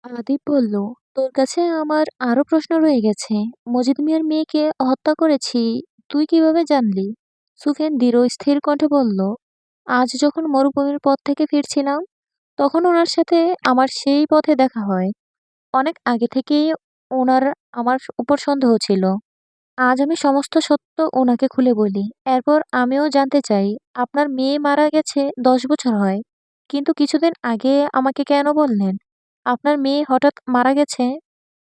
আদিব বলল, তোর কাছে আমার আরো প্রশ্ন রয়ে গেছে। মজিদ মিয়ার মেয়েকে হত্যা করেছি, তুই কিভাবে জানলি? সুফিয়ান দৃঢ় স্থির কণ্ঠে বলল, আজ যখন মরুভূমির পথ থেকে ফিরছিলাম, তখন ওনার সাথে আমার সেই পথে দেখা হয়। অনেক আগে থেকেই ওনার আমার উপর সন্দেহ ছিল। আজ আমি সমস্ত সত্য ওনাকে খুলে বলি। এরপর আমিও জানতে চাই, আপনার মেয়ে মারা গেছে 10 বছর হয়, কিন্তু কিছুদিন আগে আমাকে কেন বললেন আপনার মেয়ে হঠাৎ মারা গেছে?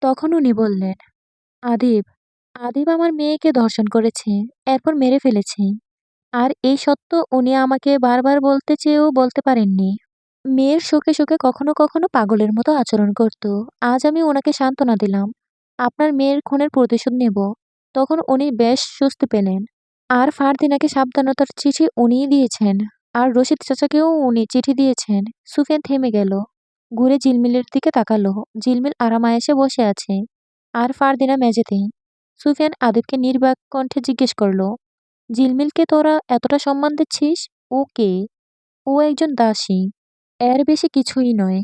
তখন উনি বললেন, আদিব, আদিব আমার মেয়েকে ধর্ষণ করেছে, এরপর মেরে ফেলেছে। আর এই সত্য উনি আমাকে বারবার বলতে চেয়েও বলতে পারেননি। মেয়ের শোকে শোকে কখনো কখনো পাগলের মতো আচরণ করত। আজ আমি ওনাকে সান্ত্বনা দিলাম, আপনার মেয়ের খুনের প্রতিশোধ নেব। তখন উনি বেশ স্বস্তি পেলেন। আর ফারদিনাকে সাবধানতার চিঠি উনিই দিয়েছেন। আর রশিদ চাচাকেও উনি চিঠি দিয়েছেন। সুফিয়ান থেমে গেল, ঘুরে ঝিলমিলের দিকে তাকালো। ঝিলমিল আরামায়েশে বসে আছে, আর ফারদিনা মেঝেতে। সুফিয়ান আদিবকে নির্বাক কণ্ঠে জিজ্ঞেস করলো, ঝিলমিলকে তোরা এতটা সম্মান দিচ্ছিস? ও কে? ও একজন দাসী, এর বেশি কিছুই নয়।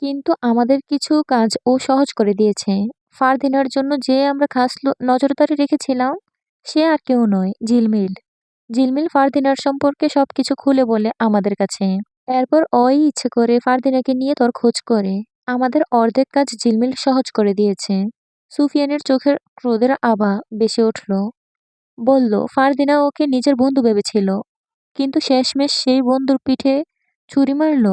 কিন্তু আমাদের কিছু কাজ ও সহজ করে দিয়েছে। ফারদিনার জন্য যে আমরা খাস নজরদারি রেখেছিলাম, সে আর কেউ নয়, ঝিলমিল। ঝিলমিল ফারদিনার সম্পর্কে সবকিছু খুলে বলে আমাদের কাছে। এরপর ওই ইচ্ছে করে ফারদিনাকে নিয়ে তোর খোঁজ করে। আমাদের অর্ধেক কাজ ঝিলমিল সহজ করে দিয়েছে। সুফিয়ানের চোখের ক্রোধের আভা বেশি উঠল। বলল, ফারদিনা ওকে নিজের বন্ধু ভেবেছিল, কিন্তু শেষমেশ সেই বন্ধুর পিঠে ছুরি মারল।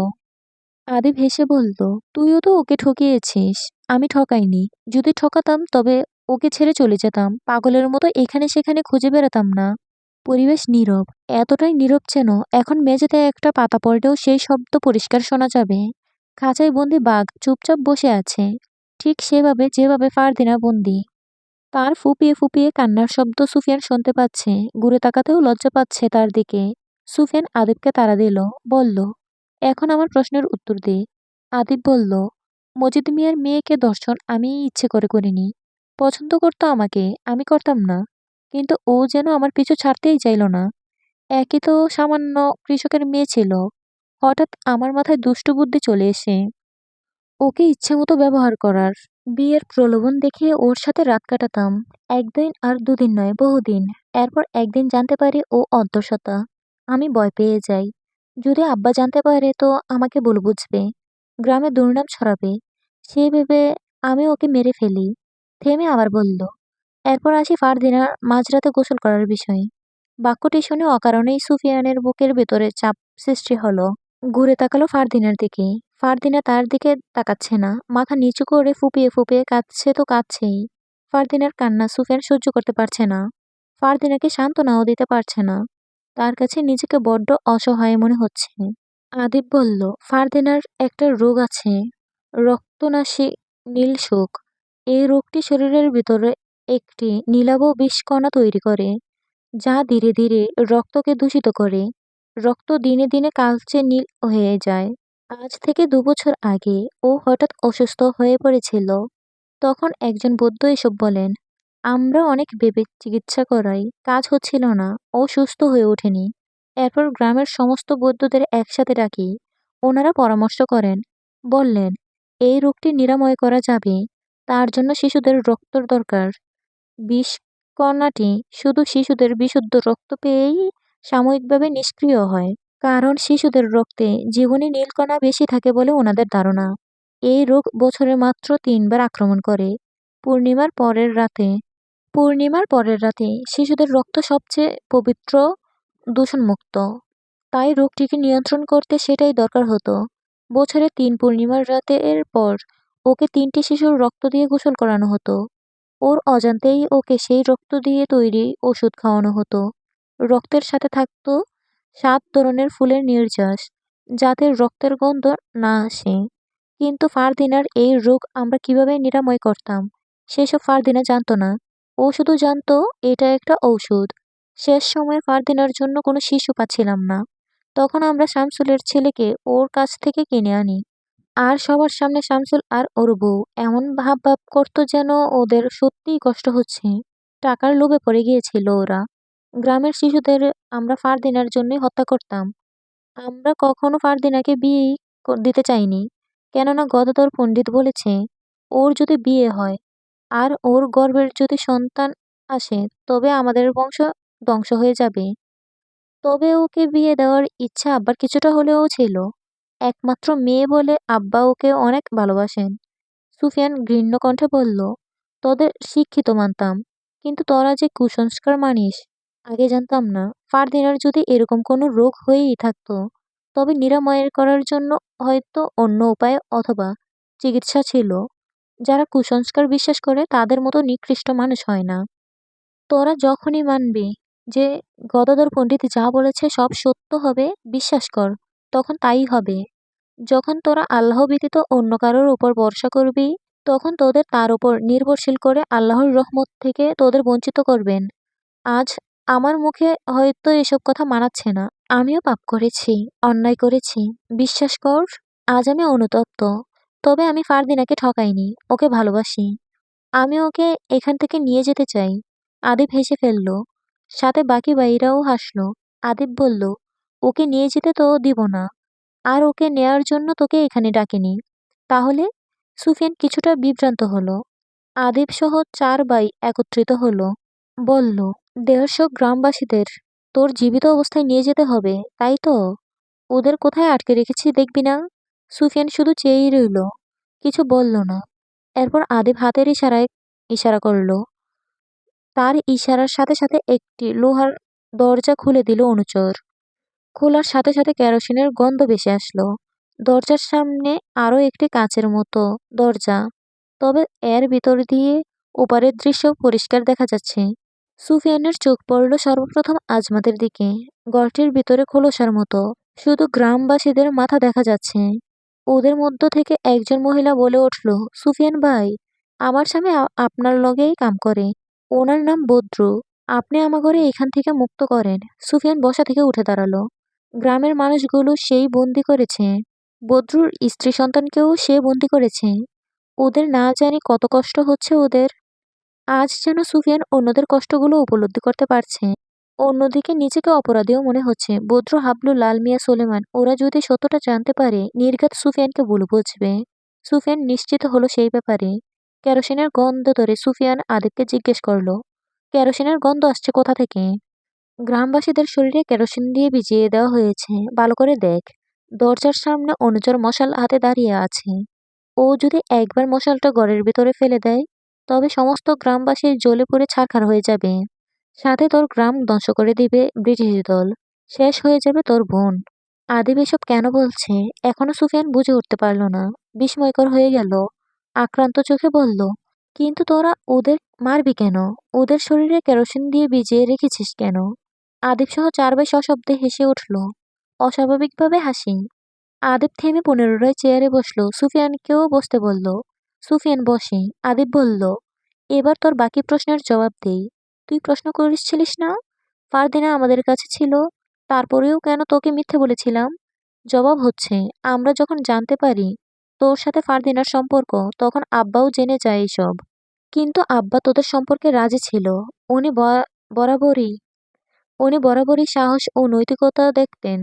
আদিব হেসে বলল, তুইও তো ওকে ঠকিয়েছিস। আমি ঠকাইনি। যদি ঠকাতাম তবে ওকে ছেড়ে চলে যেতাম, পাগলের মতো এখানে সেখানে খুঁজে বেড়াতাম না। পরিবেশ নীরব, এতটাই নীরব যেন এখন মেঝেতে একটা পাতা পড়লেও সেই শব্দ পরিষ্কার শোনা যাবে। খাঁচায় বন্দি বাঘ চুপচাপ বসে আছে, ঠিক সেভাবে যেভাবে ফারদিনা বন্দি। তার ফুপিয়ে ফুপিয়ে কান্নার শব্দ সুফিয়ান শুনতে পাচ্ছে। ঘুরে তাকাতেও লজ্জা পাচ্ছে তার দিকে। সুফিয়ান আদিবকে তাড়া দিল, বলল, এখন আমার প্রশ্নের উত্তর দে। আদিব বলল, মজিদ মিয়ার মেয়েকে ধর্ষণ আমি ইচ্ছে করে করিনি। পছন্দ করতো আমাকে, আমি করতাম না। কিন্তু ও যেন আমার পিছু ছাড়তেই চাইল না। একই তো সামান্য কৃষকের মেয়ে ছিল, হঠাৎ আমার মাথায় দুষ্টু বুদ্ধি চলে এসে ওকে ইচ্ছেমতো ব্যবহার করার। বিয়ের প্রলোভন দেখিয়ে ওর সাথে রাত কাটাতাম। একদিন আর দুদিন নয়, বহুদিন। এরপর একদিন জানতে পারি ও অন্তঃসত্ত্বা। আমি ভয় পেয়ে যাই। যদি আব্বা জানতে পারে তো আমাকে ভুল বুঝবে, গ্রামে দুর্নাম ছড়াবে। সে ভেবে আমি ওকে মেরে ফেলি। থেমে আবার বলল, এরপর আসি ফারদিনার মাঝরাতে গোসল করার বিষয়ে। বাক্যটি শুনে অকারণেই সুফিয়ানের বুকের ভেতরে চাপ সৃষ্টি হলো। ঘুরে তাকালো ফারদিনার দিকে। ফারদিনা তার দিকে তাকাচ্ছে না, মাথা নিচু করে ফুপিয়ে ফুপিয়ে কাঁদছে তো কাঁদছেই। ফারদিনার কান্না সুফিয়ান সহ্য করতে পারছে না। ফারদিনাকে সান্ত্বনাও দিতে পারছে না। তার কাছে নিজেকে বড্ড অসহায় মনে হচ্ছে। আদিব বলল, ফারদিনার একটা রোগ আছে, রক্তনাশী নীল শোক। এই রোগটি শরীরের ভিতরে একটি নীলাভ বিষকণা তৈরি করে, যা ধীরে ধীরে রক্তকে দূষিত করে। রক্ত দিনে দিনে কালচে নীল হয়ে যায়। আজ থেকে 2 বছর আগে ও হঠাৎ অসুস্থ হয়ে পড়েছিল। তখন একজন বৈদ্য এসব বলেন। আমরা অনেক ভেবে চিকিৎসা করাই, কাজ হচ্ছিল না। ও সুস্থ হয়ে ওঠেনি। এরপর গ্রামের সমস্ত বৈদ্যদের একসাথে ডাকি। ওনারা পরামর্শ করেন। বললেন, এই রোগটি নিরাময় করা যাবে। তার জন্য শিশুদের রক্তর দরকার। বিষ কণাটি শুধু শিশুদের বিশুদ্ধ রক্ত পেয়েই সাময়িকভাবে নিষ্ক্রিয় হয়। কারণ শিশুদের রক্তে জীবনী নীলকণা বেশি থাকে বলে ওনাদের ধারণা। এই রোগ বছরে মাত্র 3 বার আক্রমণ করে। পূর্ণিমার পরের রাতে। পূর্ণিমার পরের রাতে শিশুদের রক্ত সবচেয়ে পবিত্র, দূষণমুক্ত। তাই রোগটিকে নিয়ন্ত্রণ করতে সেটাই দরকার হতো। বছরে 3 পূর্ণিমার রাতে এর পর ওকে 3টি শিশুর রক্ত দিয়ে গোসল করানো হতো। ওর অজান্তেই ওকে সেই রক্ত দিয়ে তৈরি ওষুধ খাওয়ানো হতো। রক্তের সাথে থাকতো 7 ধরনের ফুলের নির্যাস, যাতে রক্তের গন্ধ না আসে। কিন্তু ফারদিনার এই রোগ আমরা কিভাবে নিরাময় করতাম, সেসব ফারদিনা জানতো না। ও শুধু জানতো এটা একটা ঔষধ। শেষ সময়ে ফারদিনার জন্য কোনো শিশু পাচ্ছিলাম না। তখন আমরা শামসুলের ছেলেকে ওর কাছ থেকে কিনে আনি। আর সবার সামনে শামসুল আর ওর বউ এমন ভাব ভাব করতো যেন ওদের সত্যিই কষ্ট হচ্ছে। টাকার লোভে পড়ে গিয়েছিল ওরা। গ্রামের শিশুদের আমরা ফারদিনার জন্যই হত্যা করতাম। আমরা কখনো ফারদিনাকে বিয়ে দিতে চাইনি। কেননা গদাধর পণ্ডিত বলেছে, ওর যদি বিয়ে হয় আর ওর গর্ভের যদি সন্তান আসে, তবে আমাদের বংশ ধ্বংস হয়ে যাবে। তবে ওকে বিয়ে দেওয়ার ইচ্ছা আব্বার কিছুটা হলেও ছিল। একমাত্র মেয়ে বলে আব্বা ওকে অনেক ভালোবাসেন। সুফিয়ান ঘৃণ্য কণ্ঠে বলল, তোদের শিক্ষিত মানতাম, কিন্তু তোরা যে কুসংস্কার মানিস আগে জানতাম না। ফারদিনার যদি এরকম কোনো রোগ হয়েই থাকতো, তবে নিরাময়ের করার জন্য হয়তো অন্য উপায় অথবা চিকিৎসা ছিল। যারা কুসংস্কার বিশ্বাস করে তাদের মতো নিকৃষ্ট মানুষ হয় না। তোরা যখনই মানবি যে গদাধর পণ্ডিত যা বলেছে সব সত্য হবে, বিশ্বাস কর, তখন তাই হবে। যখন তোরা আল্লাহ ব্যতীত অন্য কারোর উপর ভরসা করবি, তখন তোদের তার উপর নির্ভরশীল করে আল্লাহর রহমত থেকে তোদের বঞ্চিত করবেন। আজ আমার মুখে হয়তো এসব কথা মানাচ্ছে না। আমিও পাপ করেছি, অন্যায় করেছি। বিশ্বাস কর, আজ আমি অনুতপ্ত। তবে আমি ফারদিনাকে ঠকাইনি, ওকে ভালোবাসি। আমি ওকে এখান থেকে নিয়ে যেতে চাই। আদিব হেসে ফেলল। সাথে বাকি ভাইরাও হাসলো। আদিব বলল, ওকে নিয়ে যেতে তো দিব না। আর ওকে নেয়ার জন্য তোকে এখানে ডাকিনি। তাহলে? সুফিয়ান কিছুটা বিভ্রান্ত হলো। আদিব সহ 4 ভাই একত্রিত হলো। বলল, 150 গ্রামবাসীদের তোর জীবিত অবস্থায় নিয়ে যেতে হবে, তাই তো? ওদের কোথায় আটকে রেখেছি দেখবি না? সুফিয়ান শুধু চেয়েই রইল, কিছু বলল না। এরপর আদিব হাতের ইশারায় ইশারা করল। তার ইশারার সাথে সাথে একটি লোহার দরজা খুলে দিল অনুচর। খোলার সাথে সাথে কেরোসিনের গন্ধ ভেসে আসলো। দরজার সামনে আরো একটি কাচের মতো দরজা, তবে এর ভিতর দিয়ে ওপারের দৃশ্য পরিষ্কার দেখা যাচ্ছে। সুফিয়ানের চোখ পড়ল সর্বপ্রথম আজমাতের দিকে। ঘরটির ভিতরে খোলসার মতো শুধু গ্রামবাসীদের মাথা দেখা যাচ্ছে। ওদের মধ্য থেকে একজন মহিলা বলে উঠল, সুফিয়ান ভাই, আমার স্বামী আপনার লগেই কাম করে। ওনার নাম বদ্রু। আপনি আমাগরে এখান থেকে মুক্ত করেন। সুফিয়ান বসা থেকে উঠে দাঁড়ালো। গ্রামের মানুষগুলো সেই বন্দি করেছে। বদ্রুর স্ত্রী সন্তানকেও সে বন্দি করেছে। ওদের না জানি কত কষ্ট হচ্ছে ওদের। আজ যেন সুফিয়ান অন্যদের কষ্টগুলো উপলব্ধি করতে পারছে। অন্যদিকে নিজেকে অপরাধীও মনে হচ্ছে। বদ্র, হাবলু, লাল মিয়া, সোলেমান ওরা যদি সত্যটা জানতে পারে, নির্ঘাত সুফিয়ানকে ভুল বুঝবে। সুফিয়ান নিশ্চিত হলো সেই ব্যাপারে। কেরোসিনের গন্ধ ধরে সুফিয়ান আদিবকে জিজ্ঞেস করলো, কেরোসিনের গন্ধ আসছে কোথা থেকে? গ্রামবাসীদের শরীরে কেরোসিন দিয়ে ভিজিয়ে দেওয়া হয়েছে, ভালো করে দেখ। দরজার সামনে অনুচর মশাল হাতে দাঁড়িয়ে আছে। ও যদি একবার মশালটা ঘরের ভিতরে ফেলে দেয়, তবে সমস্ত গ্রামবাসী জ্বলে পুড়ে ছারখার হয়ে যাবে। সাথে তোর গ্রাম ধ্বংস করে দিবে ব্রিটিশ দল। শেষ হয়ে যাবে তোর বোন। আদিব এসব কেন বলছে এখনো সুফিয়ান বুঝে উঠতে পারল না। বিস্ময়কর হয়ে গেল। আক্রান্ত চোখে বলল, কিন্তু তোরা ওদের মারবি কেন? ওদের শরীরে কেরোসিন দিয়ে ভিজিয়ে রেখেছিস কেন? আদিব সহ 4 ভাই সশব্দে হেসে উঠল। অস্বাভাবিকভাবে হাসি। আদিব থেমে পুনরায় চেয়ারে বসলো। সুফিয়ানকেও বসতে বলল। সুফিয়ান বসে। আদিব বলল, এবার তোর বাকি প্রশ্নের জবাব দেই। তুই প্রশ্ন করেছিলিস না, ফারদিনা আমাদের কাছে ছিল, তারপরেও কেন তোকে মিথ্যে বলেছিলাম? জবাব হচ্ছে, আমরা যখন জানতে পারি তোর সাথে ফারদিনার সম্পর্ক, তখন আব্বাও জেনে যায় এসব। কিন্তু আব্বা তোদের সম্পর্কে রাজি ছিল। উনি বরাবরই উনি বরাবরই সাহস ও নৈতিকতা দেখতেন।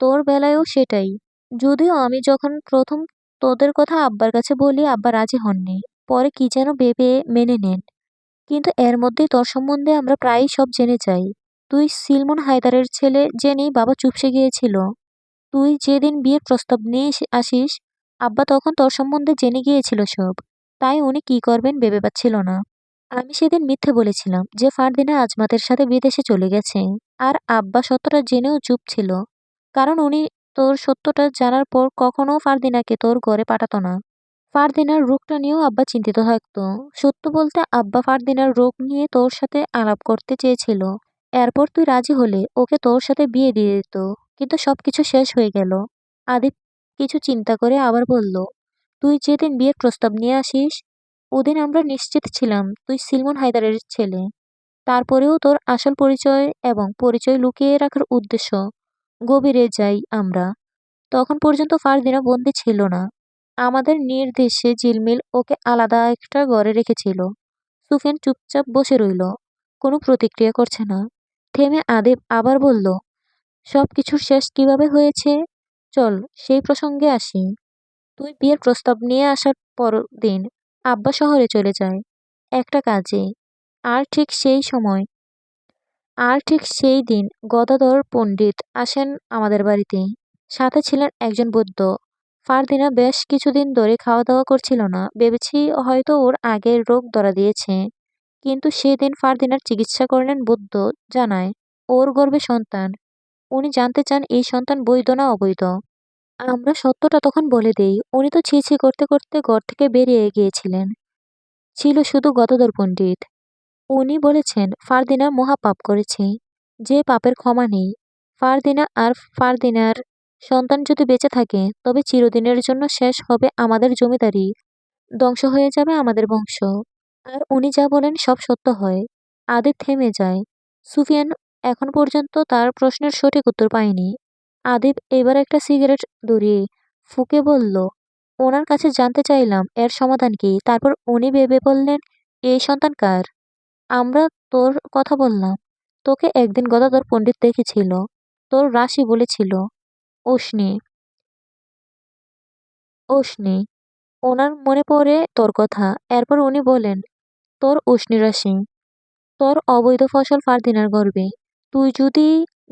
তোর বেলায়ও সেটাই। যদিও আমি যখন প্রথম তোদের কথা আব্বার কাছে বলি, আব্বা রাজি হননি। পরে কি যেন ভেবে মেনে নেন। কিন্তু এর মধ্যেই তোর সম্বন্ধে আমরা প্রায়ই সব জেনে যাই। তুই সিলমন হায়দারের ছেলে জেনেই বাবা চুপসে গিয়েছিল। তুই যেদিন বিয়ের প্রস্তাব নিয়ে আসিস, আব্বা তখন তোর সম্বন্ধে জেনে গিয়েছিল সব। তাই উনি কি করবেন ভেবে পাচ্ছিল না। আমি সেদিন মিথ্যে বলেছিলাম যে ফারদিনা আজমাতের সাথে বিদেশে চলে গেছে। আর আব্বা সত্যটা জেনেও চুপ ছিল। কারণ উনি তোর সত্যটা জানার পর কখনো ফারদিনাকে তোর ঘরে পাঠাতো না। ফারদিনার রোগটা নিয়েও আব্বা চিন্তিত থাকতো। সত্য বলতে আব্বা ফারদিনার রোগ নিয়ে তোর সাথে আলাপ করতে চেয়েছিল। এরপর তুই রাজি হলে ওকে তোর সাথে বিয়ে দিয়ে দিত। কিন্তু সবকিছু শেষ হয়ে গেল। আদিব কিছু চিন্তা করে আবার বলল, তুই যেদিন বিয়ের প্রস্তাব নিয়ে আসিস, ওদিন আমরা নিশ্চিত ছিলাম তুই সিলমন হায়দারের ছেলে। তারপরেও তোর আসল পরিচয় এবং পরিচয় লুকিয়ে রাখার উদ্দেশ্য গভীরে যাই আমরা। তখন পর্যন্ত ফারদিনা বন্দি ছিল না। আমাদের নির্দেশে জিলমিল ওকে আলাদা একটা ঘরে রেখেছিল। সুফিয়ান চুপচাপ বসে রইল, কোনো প্রতিক্রিয়া করছে না। থেমে আদিব আবার বলল, সবকিছুর শেষ কিভাবে হয়েছে? চল সেই প্রসঙ্গে আসি। তুই বিয়ের প্রস্তাব নিয়ে আসার পরদিন আব্বা শহরে চলে যায় একটা কাজে। আর ঠিক সেই সময় আর ঠিক সেই দিন গদাধর পণ্ডিত আসেন আমাদের বাড়িতে। সাথে ছিলেন একজন বৈদ্য। ফারদিনা বেশ কিছুদিন ধরে খাওয়া দাওয়া করছিল না, ভেবেছি হয়তো ওর আগের রোগ ধরা দিয়েছে। কিন্তু সেদিন ফারদিনার চিকিৎসা করলেন বৈদ্য। জানায় ওর গর্ভে সন্তান। উনি জানতে চান এই সন্তান বৈধ না অবৈধ। আমরা সত্যটা তখন বলে দেই। উনি তো ছি ছি করতে করতে ঘর থেকে বেরিয়ে গিয়েছিলেন। ছিল শুধু গদাধর পণ্ডিত। উনি বলেছেন ফারদিনা মহাপাপ করেছে, যে পাপের ক্ষমা নেই। ফারদিনা আর ফারদিনার সন্তান যদি বেঁচে থাকে তবে চিরদিনের জন্য শেষ হবে আমাদের জমিদারি, ধ্বংস হয়ে যাবে আমাদের বংশ। আর উনি যা বলেন সব সত্য হয়। আদিব থেমে যায়। সুফিয়ান এখন পর্যন্ত তার প্রশ্নের সঠিক উত্তর পায়নি। আদিব এবার একটা সিগারেট ধরিয়ে ফুঁকে বলল, ওনার কাছে জানতে চাইলাম এর সমাধান কি। তারপর উনি ভেবে বললেন, এই সন্তান কার? আমরা তোর কথা বললাম। তোকে একদিন গদাধর পণ্ডিত দেখেছিল। তোর রাশি বলেছিল অশ্নি। অশ্নি। ওনার মনে পড়ে তোর কথা। এরপর উনি বলেন, তোর অশ্নি রাশি, তোর অবৈধ ফসল ফারদিনার গর্বে। তুই যদি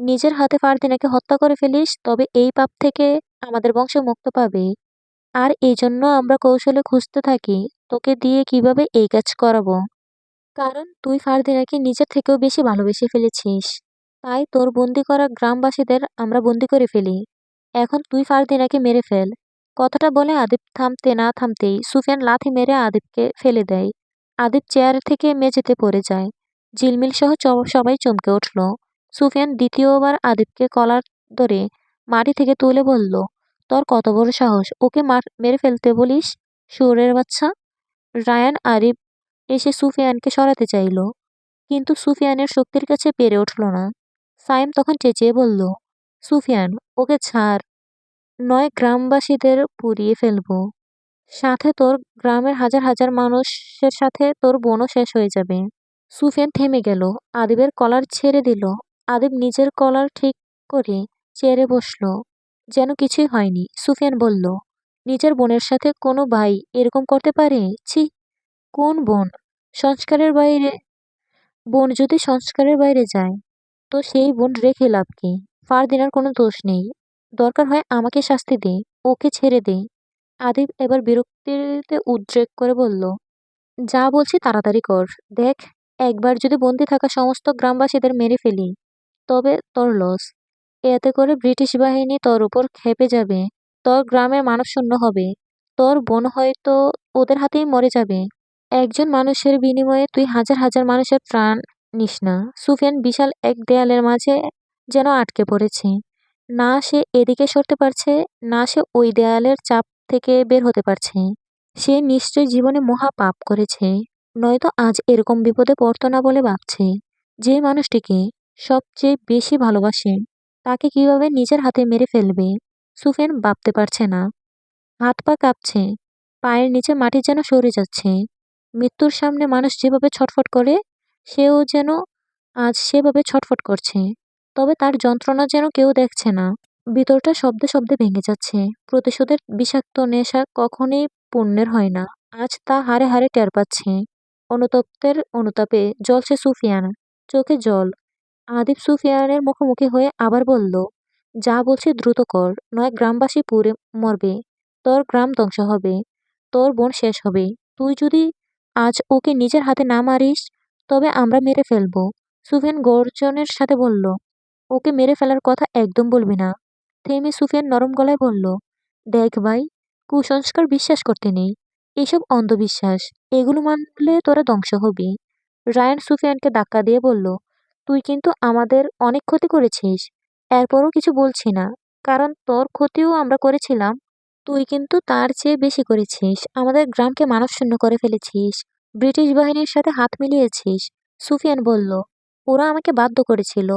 নিজের হাতে ফারদিনাকে হত্যা করে ফেলিস তবে এই পাপ থেকে আমাদের বংশ মুক্ত পাবে। আর এই জন্য আমরা কৌশলে খুঁজতে থাকি তোকে দিয়ে কিভাবে এই কাজ করাবো। কারণ তুই ফারদিনাকে নিজের থেকেও বেশি ভালোবেসে ফেলেছিস। তাই তোর বন্দি করা গ্রামবাসীদের আমরা বন্দি করে ফেলি। এখন তুই ফারদিনাকে মেরে ফেল। কথাটা বলে আদিব থামতে না থামতেই সুফিয়ান লাথি মেরে আদিবকে ফেলে দেয়। আদিব চেয়ার থেকে মেঝেতে পড়ে যায়। ঝিলমিল সহ সবাই চমকে উঠল। সুফিয়ান দ্বিতীয়বার আদিবকে কলার ধরে মাটি থেকে তুলে বলল, তোর কত বড় সাহস ওকে মেরে ফেলতে বলিস, শুয়োরের বাচ্চা। রায়ান আরিফ এসে সুফিয়ানকে সরাতে চাইল, কিন্তু সুফিয়ানের শক্তির কাছে পেরে উঠল না। সাইম তখন চেঁচিয়ে বলল, সুফিয়ান, ওকে ছাড়, নয় গ্রামবাসীদের পুড়িয়ে ফেলবো। সাথে তোর গ্রামের হাজার হাজার মানুষের সাথে তোর বোনও শেষ হয়ে যাবে। সুফিয়ান থেমে গেল। আদিবের কলার ছেড়ে দিল। আদিব নিজের কলার ঠিক করে চেয়ারে বসল, যেন কিছুই হয়নি। সুফিয়ান বলল, নিজের বোনের সাথে কোনো ভাই এরকম করতে পারে? ছি। কোন বোন? সংস্কারের বাইরে। বোন যদি সংস্কারের বাইরে যায় তো সেই বোন রেখে লাভ কি? ফারদিনার কোনো দোষ নেই। দরকার হয় আমাকে শাস্তি দে, ওকে ছেড়ে দে। আদিব এবার বিরক্তিতে উদ্রেক করে বলল, যা বলছি তাড়াতাড়ি কর। দেখ, একবার যদি বন্দি থাকা সমস্ত গ্রামবাসীদের মেরে ফেলি তবে তোর লস। এতে করে ব্রিটিশ বাহিনী তোর উপর ক্ষেপে যাবে। তোর গ্রামের মানব শূন্য হবে। তোর বোন হয়তো ওদের হাতেই মরে যাবে। একজন মানুষের বিনিময়ে তুই হাজার হাজার মানুষের প্রাণ নিস না। সুফিয়ান বিশাল এক দেয়ালের মাঝে যেন আটকে পড়েছে। না সে এদিকে সরতে পারছে, না সে ওই দেয়ালের চাপ থেকে বের হতে পারছে। সে নিশ্চয় জীবনে মহা পাপ করেছে, নয়তো আজ এরকম বিপদে পড়তো না বলে ভাবছে। যে মানুষটিকে সবচেয়ে বেশি ভালোবাসে তাকে কিভাবে নিজের হাতে মেরে ফেলবে সুফিয়ান ভাবতে পারছে না। হাত পা কাঁপছে, পায়ের নিচে মাটি যেন সরে যাচ্ছে। মৃত্যুর সামনে মানুষ যেভাবে ছটফট করে সেও যেন আজ সেভাবে ছটফট করছে। তবে তার যন্ত্রণা যেন কেউ দেখছে না। ভিতরটা শব্দে শব্দে ভেঙে যাচ্ছে। প্রতিশোধের বিষাক্ত নেশা কখনোই পুণ্যের হয় না। আজ তা হাড়ে হাড়ে টের পাচ্ছে। অনুতপ্তের অনুতাপে জ্বলছে সুফিয়ান, চোখে জল। আদিব সুফিয়ানের মুখোমুখি হয়ে আবার বলল, যা বলছি দ্রুত কর, নয় গ্রামবাসী পুড়ে মরবে। তোর গ্রাম ধ্বংস হবে। তোর বোন শেষ হবে। তুই যদি আজ ওকে নিজের হাতে না মারিস তবে আমরা মেরে ফেলবো। সুফিয়ান গর্জনের সাথে বলল, ওকে মেরে ফেলার কথা একদম বলবি না। থেমে সুফিয়ান নরম গলায় বলল, দেখ ভাই, কুসংস্কার বিশ্বাস করতে নেই। এসব অন্ধবিশ্বাস। এগুলো মানলে তোরা ধ্বংস হবি। রায়ান সুফিয়ানকে ধাক্কা দিয়ে বলল, তুই কিন্তু আমাদের অনেক ক্ষতি করেছিস। এরপরও কিছু বলছি না, কারণ তোর ক্ষতিও আমরা করেছিলাম। তুই কিন্তু তার চেয়ে বেশি করেছিস। আমাদের গ্রামকে মানবশূন্য করে ফেলেছিস। ব্রিটিশ বাহিনীর সাথে হাত মিলিয়েছিস। সুফিয়ান বলল, ওরা আমাকে বাধ্য করেছিল।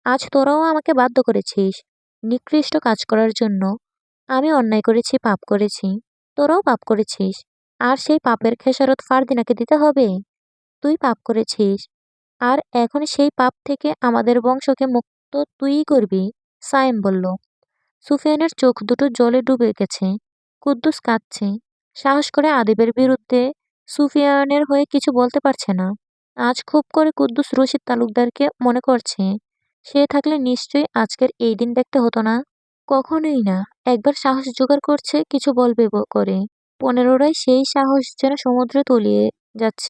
আজ তোরাও আমাকে বাধ্য করেছিস নিকৃষ্ট কাজ করার জন্য। আমি অন্যায় করেছি, পাপ করেছি। তোরাও পাপ করেছিস। আর সেই পাপের খেসারত ফারদিনাকে দিতে হবে। তুই পাপ করেছিস, আর এখন সেই পাপ থেকে আমাদের বংশকে মুক্ত তুইই করবি। সায়েম বলল। সুফিয়ানের চোখ দুটো জলে ডুবে গেছে। কুদ্দুস কাঁদছে। সাহস করে আদিবের বিরুদ্ধে সুফিয়ানের হয়ে কিছু বলতে পারছে না। আজ খুব করে কুদ্দুস রশিদ তালুকদারকে মনে করছে। সে থাকলে নিশ্চয়ই আজকের এই দিন দেখতে হতো না। কখনোই না। একবার সাহস জোগাড় করছে কিছু বলবে করে। ১৫টায় সেই সাহস যেন সমুদ্রে তলিয়ে যাচ্ছে।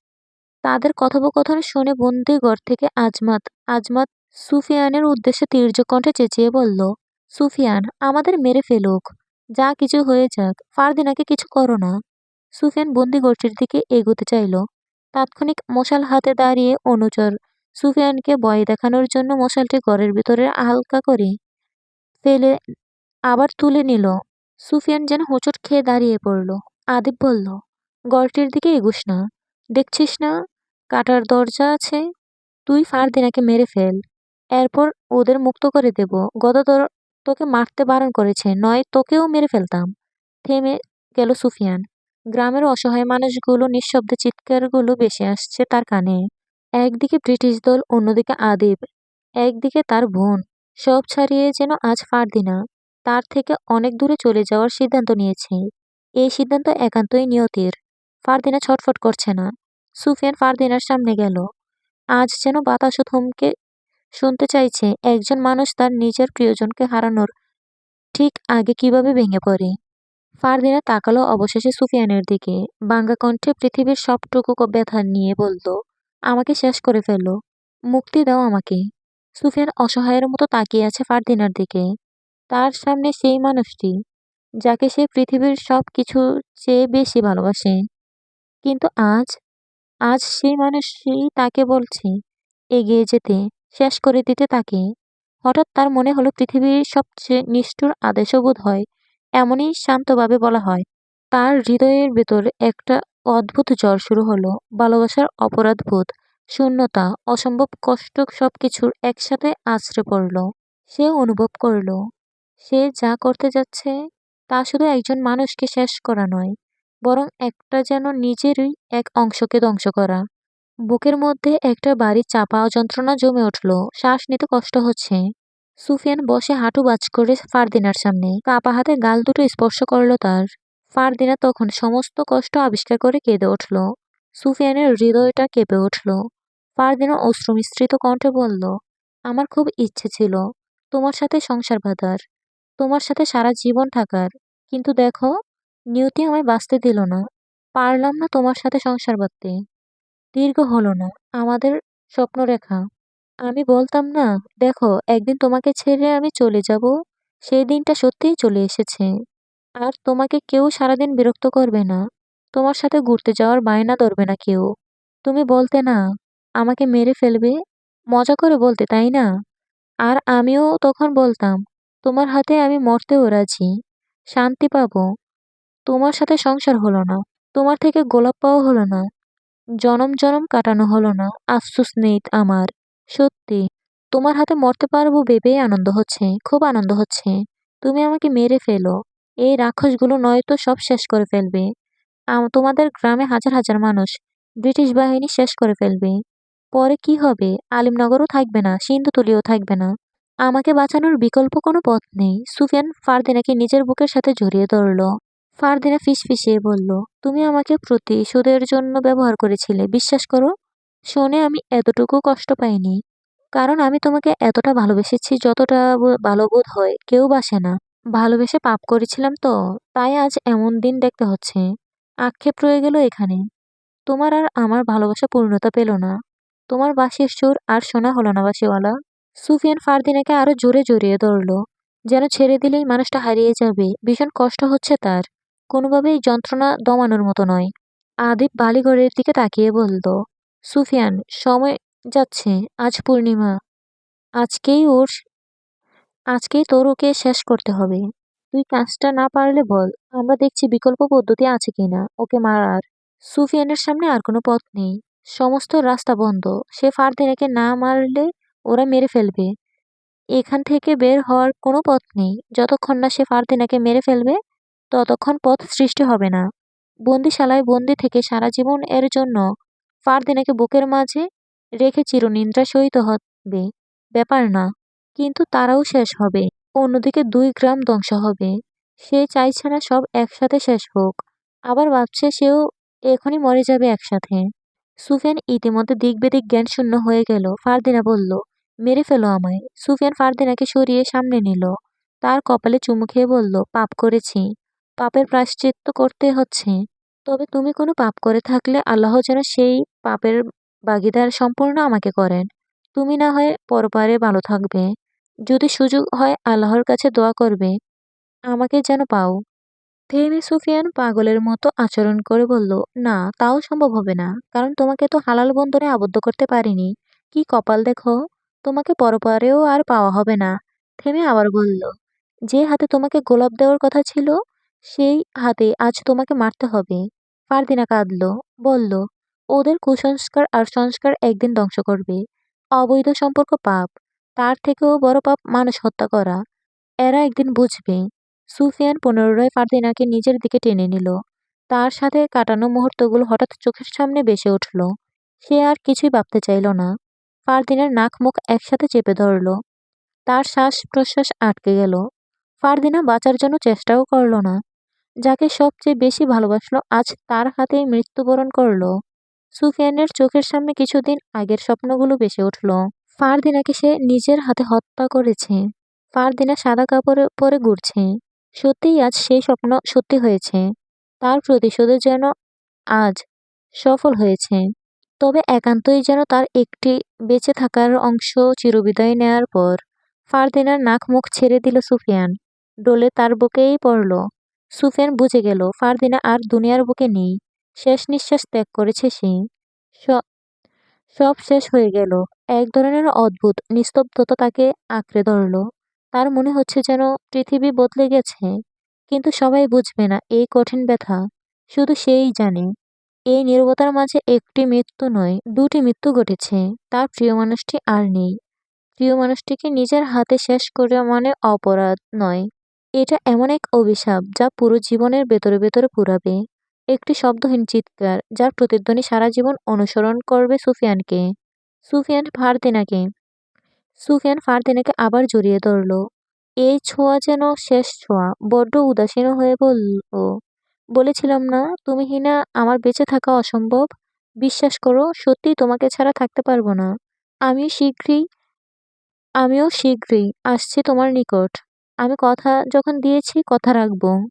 তাদের কথোপকথন শুনে বন্দিঘর থেকে আজমাত আজমাত সুফিয়ানের উদ্দেশ্যে তীর্যক কণ্ঠে চেঁচিয়ে বলল, সুফিয়ান, আমাদের মেরে ফেলুক। যা কিছু হয়ে যাক, ফারদিনাকে কিছু করো না। সুফিয়ান বন্দিঘরটির দিকে এগোতে চাইল। তাৎক্ষণিক মশাল হাতে দাঁড়িয়ে অনুচর সুফিয়ানকে ভয় দেখানোর জন্য মশালটি ঘরের ভিতরে হালকা করে ফেলে আবার তুলে নিল। সুফিয়ান যেন হোঁচট খেয়ে দাঁড়িয়ে পড়ল। আদিব বলল, ঘরটির দিকে এগুস না। দেখছিস না কাটার দরজা আছে? তুই ফারদিনাকে মেরে ফেল। এরপর ওদের মুক্ত করে দেব। গদাধর তোকে মারতে বারণ করেছে, নয় তোকেও মেরে ফেলতাম। থেমে গেল সুফিয়ান। গ্রামের অসহায় মানুষগুলো নিঃশব্দে চিৎকারগুলো ভেসে আসছে তার কানে। একদিকে ব্রিটিশ দল, অন্যদিকে আদিব, একদিকে তার বোন। সব ছাড়িয়ে যেন আজ ফারদিনা তার থেকে অনেক দূরে চলে যাওয়ার সিদ্ধান্ত নিয়েছে। এই সিদ্ধান্ত একান্তই নিয়তির। ফারদিনা ছটফট করছে না। সুফিয়ান ফারদিনার সামনে গেল। আজ যেন বাতাসও থমকে শুনতে চাইছে একজন মানুষ তার নিজের প্রিয়জনকে হারানোর ঠিক আগে কিভাবে ভেঙে পড়ে। ফারদিনা তাকালো অবশেষে সুফিয়ানের দিকে। ভাঙা কণ্ঠে পৃথিবীর সবটুকু ব্যথা নিয়ে বলল, আমাকে শেষ করে ফেলো। মুক্তি দাও আমাকে। সুফিয়ান অসহায়ের মতো তাকিয়ে আছে ফারদিনার দিকে। তার সামনে সেই মানুষটি যাকে সে পৃথিবীর সব কিছু চেয়ে বেশি ভালোবাসে। কিন্তু আজ আজ সেই মানুষই তাকে বলছে এগিয়ে যেতে, শেষ করে দিতে তাকে। হঠাৎ তার মনে হলো পৃথিবীর সবচেয়ে নিষ্ঠুর আদেশও বোধ হয় এমনই শান্তভাবে বলা হয়। তার হৃদয়ের ভেতর একটা অদ্ভুত জ্বর শুরু হলো। ভালোবাসার অপরাধবোধ, শূন্যতা, অসম্ভব কষ্ট সবকিছুর একসাথে আছড়ে পড়ল। সে অনুভব করল সে যা করতে যাচ্ছে তা শুধু একজন মানুষকে শেষ করা নয়, বরং একটা যেন নিজেরই এক অংশকে ধ্বংস করা। বুকের মধ্যে একটা ভারী চাপা যন্ত্রণা জমে উঠল। শ্বাস নিতে কষ্ট হচ্ছে। সুফিয়ান বসে হাঁটু বাজ করে ফারদিনার সামনে কাপা হাতে গাল দুটো স্পর্শ করল তার। ফারদিনা তখন সমস্ত কষ্ট আবিষ্কার করে কেঁদে উঠল। সুফিয়ানের হৃদয়টা কেঁপে উঠল। ফারদিনা অশ্রু মিশ্রিত কণ্ঠে বলল, আমার খুব ইচ্ছে ছিল তোমার সাথে সংসার বাঁধার, তোমার সাথে সারা জীবন থাকার। কিন্তু দেখো, নিয়তি আমায় বাঁচতে দিল না। পারলাম না তোমার সাথে সংসার বাঁধতে। দীর্ঘ হলো না আমাদের স্বপ্নরেখা। আমি বলতাম না, দেখো একদিন তোমাকে ছেড়ে আমি চলে যাব। সেই দিনটা সত্যিই চলে এসেছে। আর তোমাকে কেউ সারাদিন বিরক্ত করবে না। তোমার সাথে ঘুরতে যাওয়ার বায়না ধরবে না কেউ। তুমি বলতে না আমাকে মেরে ফেলবে, মজা করে বলতে তাই না? আর আমিও তখন বলতাম তোমার হাতে আমি মরতেও রাজি। শান্তি পাবো। তোমার সাথে সংসার হলো না, তোমার থেকে গোলাপ পাওয়া হলো না, জনম জনম কাটানো হলো না, আফসোস নেই আমার। সত্যি, তোমার হাতে মরতে পারবো ভেবেই আনন্দ হচ্ছে, খুব আনন্দ হচ্ছে। তুমি আমাকে মেরে ফেলো। এই রাক্ষসগুলো নয়তো সব শেষ করে ফেলবে। তোমাদের গ্রামে হাজার হাজার মানুষ ব্রিটিশ বাহিনী শেষ করে ফেলবে। পরে কি হবে? আলিমনগরও থাকবে না, সিন্ধুতুলিও থাকবে না। আমাকে বাঁচানোর বিকল্প কোনো পথ নেই। সুফিয়ান ফারদিনাকে নিজের বুকের সাথে জড়িয়ে ধরল। ফারদিনা ফিসফিসিয়ে বলল, তুমি আমাকে প্রতিশোধের জন্য ব্যবহার করেছিলে, বিশ্বাস করো। শুনে আমি এতটুকু কষ্ট পাইনি। কারণ আমি তোমাকে এতটা ভালোবেসেছি যতটা ভালো বোধ হয় কেউ বাসে না। ভালোবেসে পাপ করেছিলাম তো, তাই আজ এমন দিন দেখতে হচ্ছে। আক্ষেপ রয়ে গেল এখানে। তোমার আর আমার ভালোবাসা পূর্ণতা পেল না। তোমার বাঁশির সুর আর শোনা হলো না বাঁশিওয়ালা। সুফিয়ান ফারদিনাকে আরো জোরে জড়িয়ে ধরল। যেন ছেড়ে দিলেই মানুষটা হারিয়ে যাবে। ভীষণ কষ্ট হচ্ছে তার। কোনোভাবেই যন্ত্রণা দমানোর মতো নয়। আদিব বালিঘরের দিকে তাকিয়ে বলল, সুফিয়ান, সময় যাচ্ছে। আজ পূর্ণিমা। আজকেই ওর আজকেই তোর ওকে শেষ করতে হবে। তুই কাজটা না পারলে বল, আমরা দেখছি বিকল্প পদ্ধতি আছে কিনা ওকে মারার। সুফিয়ানের সামনে আর কোনো পথ নেই। সমস্ত রাস্তা বন্ধ। সে ফারদিনাকে না মারলে ওরা মেরে ফেলবে। এখান থেকে বের হওয়ার কোনো পথ নেই। যতক্ষণ না সে ফারদিনাকে মেরে ফেলবে, ততক্ষণ পথ সৃষ্টি হবে না। বন্দিশালায় বন্দি থেকে সারা জীবন এর জন্য ফারদিনাকে বুকের মাঝে রেখে চিরনিদ্রা সহিত হবে ব্যাপার না। কিন্তু তারাও শেষ হবে। অন্যদিকে 2 গ্রাম ধ্বংস হবে। সে চাইছে না সব একসাথে শেষ হোক। আবার ভাবছে সেও এখনই মরে যাবে একসাথে। সুফিয়ান ইতিমধ্যে দিক-বেদিক জ্ঞানশূন্য হয়ে গেল। ফারদিনা বলল, মেরে ফেলো আমায়। সুফিয়ান ফারদিনাকে সরিয়ে সামনে নিল। তার কপালে চুমু খেয়ে বলল, পাপ করেছি। পাপের প্রায়শ্চিত্ত করতে হচ্ছে। তবে তুমি কোনো পাপ করে থাকলে আল্লাহ যেন সেই পাপের ভাগীদার সম্পূর্ণ আমাকে করেন। তুমি না হয় পরপারে ভালো থাকবে। যদি সুযোগ হয় আল্লাহর কাছে দোয়া করবে, আমাকে যেন পাও। থেমে সুফিয়ান পাগলের মতো আচরণ করে বলল, না, তাও সম্ভব হবে না। কারণ তোমাকে তো হালাল বন্ধনে আবদ্ধ করতে পারিনি। কি কপাল দেখো, তোমাকে পরপারেও আর পাওয়া হবে না। থেমে আবার বলল, যে হাতে তোমাকে গোলাপ দেওয়ার কথা ছিল, সেই হাতে আজ তোমাকে মারতে হবে। ফারদিনা কাঁদল, বলল, ওদের কুসংস্কার আর সংস্কার একদিন ধ্বংস করবে। অবৈধ সম্পর্ক পাপ, তার থেকেও বড় পাপ মানুষ হত্যা করা। এরা একদিন বুঝবে। সুফিয়ান পুনরায় ফারদিনাকে নিজের দিকে টেনে নিল। তার সাথে কাটানো মুহূর্তগুলো হঠাৎ চোখের সামনে ভেসে উঠল। সে আর কিছুই ভাবতে চাইল না। ফারদিনার নাক মুখ একসাথে চেপে ধরল। তার শ্বাস-প্রশ্বাস আটকে গেল। ফারদিনা বাঁচার জন্য চেষ্টাও করল না। যাকে সবচেয়ে বেশি ভালোবাসলো আজ তার হাতেই মৃত্যুবরণ করল। সুফিয়ানের চোখের সামনে কিছুদিন আগের স্বপ্নগুলো ভেসে উঠল। ফারদিনাকে সে নিজের হাতে হত্যা করেছে। ফারদিনা সাদা কাপড়ে পরে ঘুরছে। সত্যিই আজ সেই স্বপ্ন সত্যি হয়েছে। তার প্রতিশোধও যেন আজ সফল হয়েছে। তবে একান্তই যেন তার একটি বেঁচে থাকার অংশ চিরবিদায় নেয়ার পর। ফারদিনার নাক মুখ ছেড়ে দিল সুফিয়ান। ডলে তার বুকেই পড়ল। সুফিয়ান বুঝে গেল ফারদিনা আর দুনিয়ার বুকে নেই। শেষ নিঃশ্বাস ত্যাগ করেছে সে। স- সব শেষ হয়ে গেল। এক ধরনের অদ্ভুত নিস্তব্ধতা তাকে আঁকড়ে ধরল। তার মনে হচ্ছে যেন পৃথিবী বদলে গেছে। কিন্তু সবাই বুঝবে না এই কঠিন ব্যথা। শুধু সেই জানে। এই নীরবতার মাঝে একটি মৃত্যু নয়, দুটি মৃত্যু ঘটেছে। তার প্রিয় মানুষটি আর নেই। প্রিয় মানুষটিকে নিজের হাতে শেষ করে মানে অপরাধ নয়। এটা এমন এক অভিশাপ যা পুরো জীবনের ভেতরে ভেতরে পুরাবে। একটি শব্দহীন চিৎকার যার প্রতিধ্বনি সারা জীবন অনুসরণ করবে সুফিয়ানকে। সুফিয়ান ফারদিনাকে সুফিয়ান ফারদিনাকে আবার জড়িয়ে ধরল। এই ছোঁয়া যেন শেষ ছোঁয়া। বড্ড উদাসীন হয়ে বলল, বলেছিলাম না তুমি হিনা আমার বেঁচে থাকা অসম্ভব। বিশ্বাস করো, সত্যিই তোমাকে ছাড়া থাকতে পারবো না। আমি শীঘ্রই আমিও শীঘ্রই আসছি তোমার নিকট। আমি কথা যখন দিয়েছি কথা রাখবো।